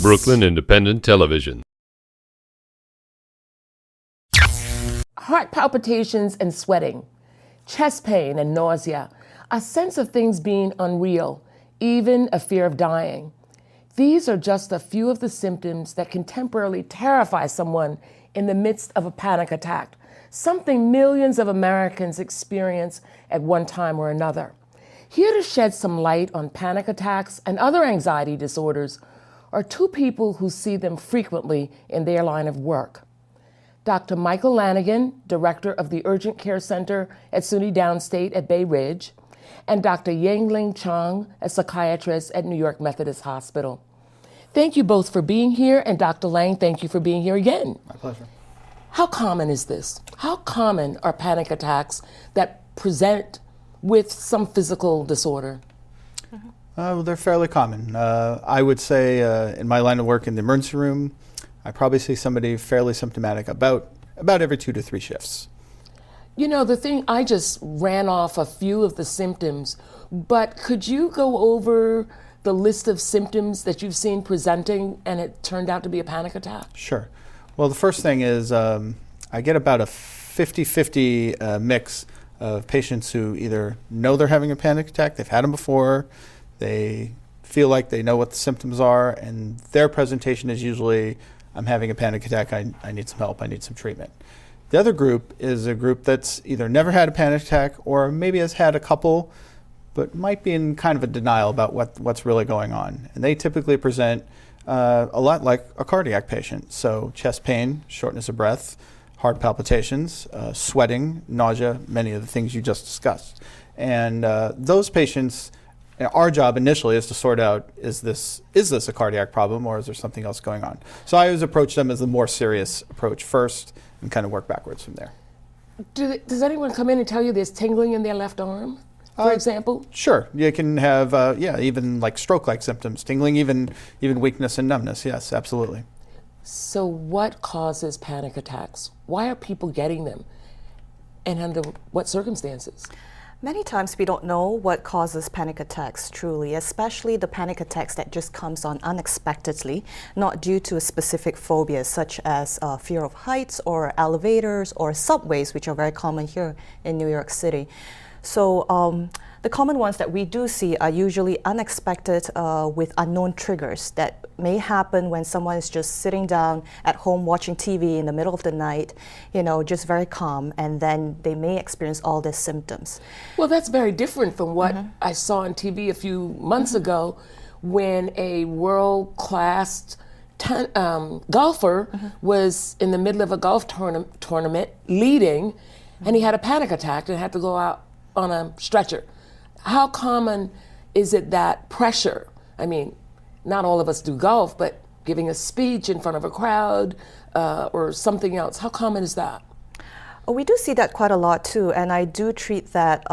Brooklyn Independent Television. Heart palpitations and sweating, chest pain and nausea, a sense of things being unreal, even a fear of dying. These are just a few of the symptoms that can temporarily terrify someone in the midst of a panic attack, something millions of Americans experience at one time or another. Here to shed some light on panic attacks and other anxiety disorders are two people who see them frequently in their line of work. Dr. Michael Lanigan, Director of the Urgent Care Center at SUNY Downstate at Bay Ridge, and Dr. Yingling Chang, a psychiatrist at New York Methodist Hospital. Thank you both for being here, and Dr. Lang, thank you for being here again. My pleasure. How common is this? How common are panic attacks that present with some physical disorder? They're fairly common. I would say in my line of work in the emergency room, I probably see somebody fairly symptomatic about every 2 to 3 shifts. You know, the thing, I just ran off a few of the symptoms, but could you go over the list of symptoms that you've seen presenting and it turned out to be a panic attack? Sure. Well, the first thing is I get about a 50-50 mix of patients who either know they're having a panic attack, they've had them before, they feel like they know what the symptoms are, and their presentation is usually, I'm having a panic attack, I need some help, I need some treatment. The other group is a group that's either never had a panic attack or maybe has had a couple, but might be in kind of a denial about what's really going on. And they typically present a lot like a cardiac patient. So chest pain, shortness of breath, heart palpitations, sweating, nausea, many of the things you just discussed. And those patients, our job initially is to sort out, is this a cardiac problem or is there something else going on? So I always approach them as the more serious approach first and kind of work backwards from there. Does anyone come in and tell you there's tingling in their left arm, for example? Sure. You can have, even like stroke-like symptoms, tingling, even weakness and numbness. Yes, absolutely. So what causes panic attacks? Why are people getting them? And under what circumstances? Many times we don't know what causes panic attacks truly, especially the panic attacks that just comes on unexpectedly, not due to a specific phobia such as fear of heights or elevators or subways, which are very common here in New York City. So the common ones that we do see are usually unexpected with unknown triggers that may happen when someone is just sitting down at home watching TV in the middle of the night, just very calm, and then they may experience all these symptoms. Well, that's very different from what I saw on TV a few months ago when a world-class golfer was in the middle of a golf tournament leading, and he had a panic attack and had to go out on a stretcher. How common is it that pressure, I mean, not all of us do golf, but giving a speech in front of a crowd or something else, how common is that? We do see that quite a lot too, and I do treat that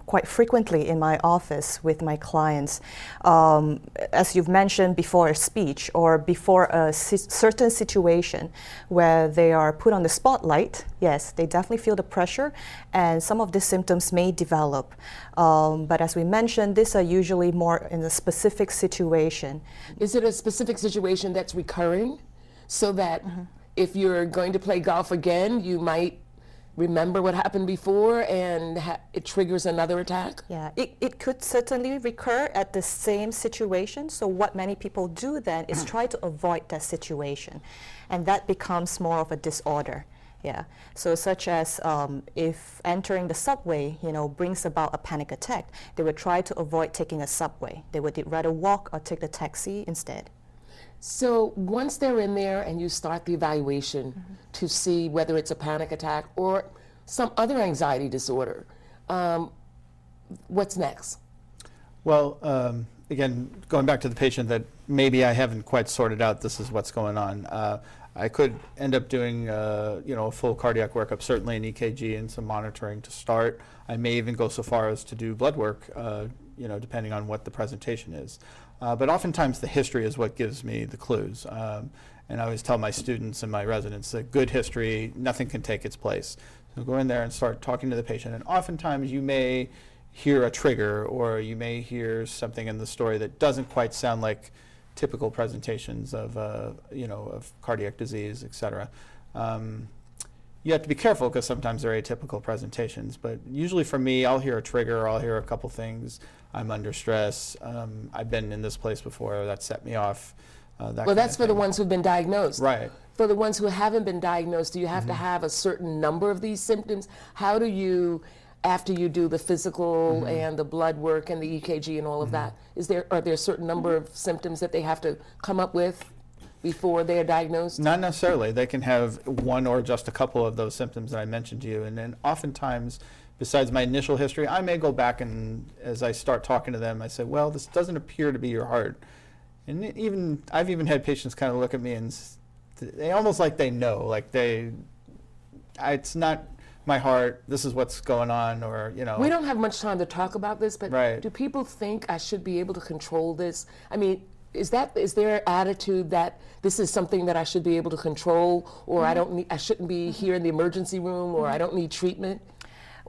quite frequently in my office with my clients. As you've mentioned, before a speech or before a certain situation where they are put on the spotlight, yes, they definitely feel the pressure, and some of the symptoms may develop. But as we mentioned, these are usually more in a specific situation. Is it a specific situation that's recurring so that if you're going to play golf again, you might remember what happened before and it triggers another attack? Yeah, it could certainly recur at the same situation. So what many people do then is try to avoid that situation, and that becomes more of a disorder. Yeah, so such as if entering the subway, brings about a panic attack, they would try to avoid taking a subway. They would rather walk or take the taxi instead. So once they're in there and you start the evaluation to see whether it's a panic attack or some other anxiety disorder, what's next? Well, again, going back to the patient that maybe I haven't quite sorted out this is what's going on. I could end up doing a full cardiac workup, certainly an EKG and some monitoring to start. I may even go so far as to do blood work, depending on what the presentation is. But oftentimes the history is what gives me the clues. And I always tell my students and my residents that good history, nothing can take its place. So go in there and start talking to the patient. And oftentimes you may hear a trigger or you may hear something in the story that doesn't quite sound like typical presentations of, of cardiac disease, et cetera. You have to be careful because sometimes they're atypical presentations, but usually for me, I'll hear a trigger, I'll hear a couple things. I'm under stress. I've been in this place before, that set me off. Well, that's for the ones who've been diagnosed. Right. For the ones who haven't been diagnosed, do you have to have a certain number of these symptoms? How do you, after you do the physical and the blood work and the EKG and all of that, are there a certain number of symptoms that they have to come up with before they are diagnosed? Not necessarily. They can have one or just a couple of those symptoms that I mentioned to you. And then oftentimes, besides my initial history, I may go back and as I start talking to them, I say, well, this doesn't appear to be your heart. And I've even had patients kind of look at me and they almost like they know, like it's not my heart, this is what's going on, or, We don't have much time to talk about this, but Right. do people think I should be able to control this? I mean, is there an attitude that this is something that I should be able to control, or I shouldn't be here in the emergency room, or I don't need treatment?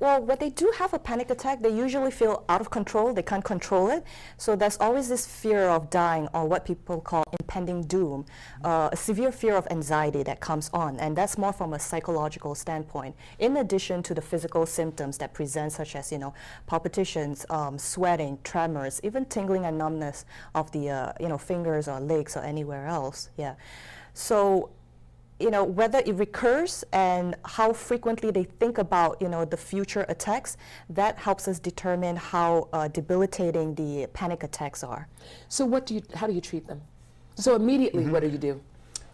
Well, when they do have a panic attack, they usually feel out of control. They can't control it. So there's always this fear of dying, or what people call impending doom, a severe fear of anxiety that comes on. And that's more from a psychological standpoint, in addition to the physical symptoms that present, such as, palpitations, sweating, tremors, even tingling and numbness of the, fingers or legs or anywhere else. Yeah. So, whether it recurs and how frequently they think about, the future attacks, that helps us determine how debilitating the panic attacks are. So how do you treat them? So immediately, what do you do?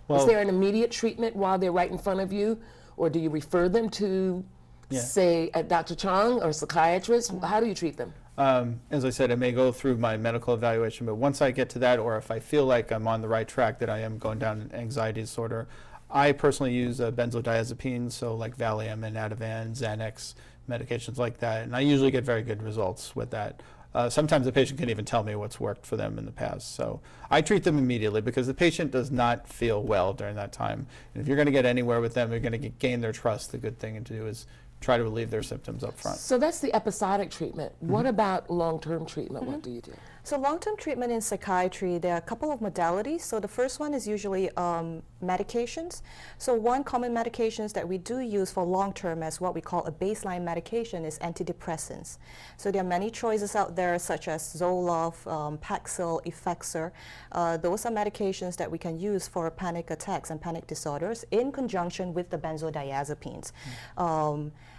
Well, is there an immediate treatment while they're right in front of you, or do you refer them to, say, a Dr. Chong or a psychiatrist? How do you treat them? As I said, I may go through my medical evaluation, but once I get to that, or if I feel like I'm on the right track, that I am going down an anxiety disorder, I personally use benzodiazepines, so like Valium and Ativan, Xanax, medications like that, and I usually get very good results with that. Sometimes the patient can even tell me what's worked for them in the past. So I treat them immediately because the patient does not feel well during that time. And if you're going to get anywhere with them, you're going to gain their trust. The good thing to do is try to relieve their symptoms up front. So that's the episodic treatment. What about long-term treatment? What do you do? So long-term treatment in psychiatry, there are a couple of modalities. So the first one is usually medications. So one common medications that we do use for long-term as what we call a baseline medication is antidepressants. So there are many choices out there, such as Zoloft, Paxil, Effexor. Those are medications that we can use for panic attacks and panic disorders in conjunction with the benzodiazepines.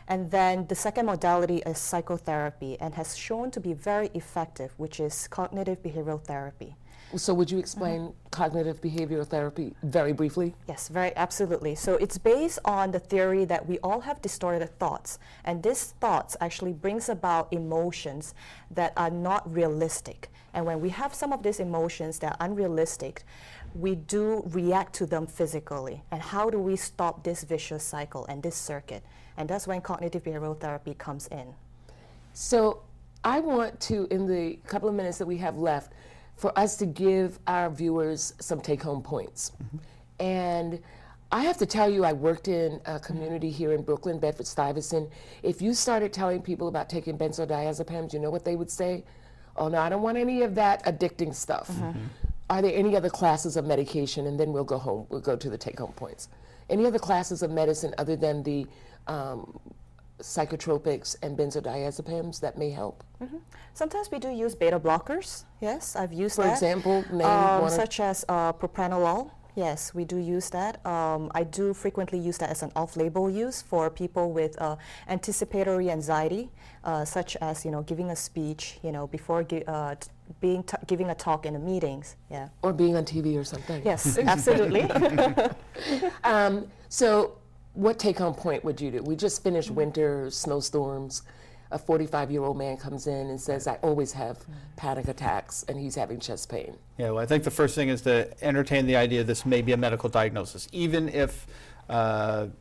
And then the second modality is psychotherapy, and has shown to be very effective, which is cognitive behavioral therapy. So would you explain cognitive behavioral therapy very briefly? Yes, very absolutely. So it's based on the theory that we all have distorted thoughts, and these thoughts actually brings about emotions that are not realistic. And when we have some of these emotions that are unrealistic, we do react to them physically. And how do we stop this vicious cycle and this circuit? And that's when cognitive behavioral therapy comes in. So I want to, in the couple of minutes that we have left, for us to give our viewers some take-home points. And I have to tell you, I worked in a community here in Brooklyn, Bedford-Stuyvesant. If you started telling people about taking benzodiazepines, you know what they would say? Oh, no, I don't want any of that addicting stuff. Are there any other classes of medication? And then we'll go home, we'll go to the take-home points. Any other classes of medicine other than the psychotropics and benzodiazepines that may help? Sometimes we do use beta blockers. Yes, I've used For that. example, name one. Such as propranolol. Yes, we do use that. I do frequently use that as an off-label use for people with anticipatory anxiety, such as giving a speech, before giving a talk in the meetings. Yeah. Or being on TV or something. Yes, absolutely. So what take-home point would you do? We just finished winter, snowstorms. A 45-year-old man comes in and says, I always have panic attacks, and he's having chest pain. Yeah, well, I think the first thing is to entertain the idea this may be a medical diagnosis, even if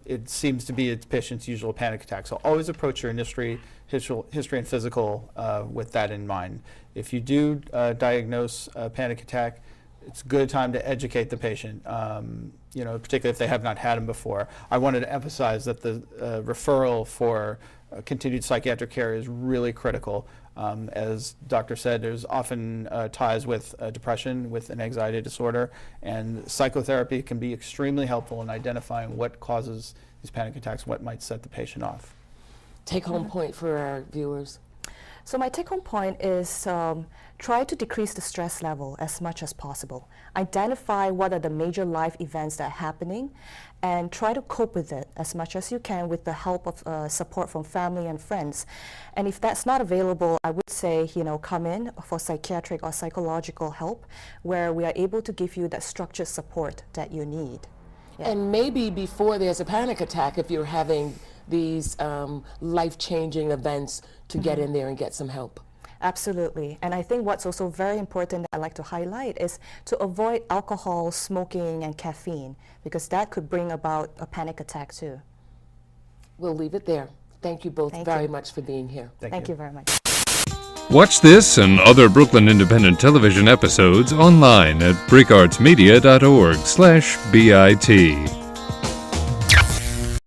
it seems to be a patient's usual panic attack. So always approach your history and physical with that in mind. If you do diagnose a panic attack, it's a good time to educate the patient, particularly if they have not had them before. I wanted to emphasize that the referral for continued psychiatric care is really critical. As doctor said, there's often ties with depression, with an anxiety disorder, and psychotherapy can be extremely helpful in identifying what causes these panic attacks, what might set the patient off. Take-home point for our viewers. So my take-home point is try to decrease the stress level as much as possible. Identify what are the major life events that are happening and try to cope with it as much as you can with the help of support from family and friends. And if that's not available, I would say, come in for psychiatric or psychological help where we are able to give you that structured support that you need. Yeah. And maybe before there's a panic attack, if you're having these life-changing events, to get in there and get some help. Absolutely. And I think what's also very important that I like to highlight is to avoid alcohol, smoking, and caffeine, because that could bring about a panic attack too. We'll leave it there. Thank you both very much for being here. Thank you very much. Watch this and other Brooklyn Independent Television episodes online at bricartsmedia.org/BIT.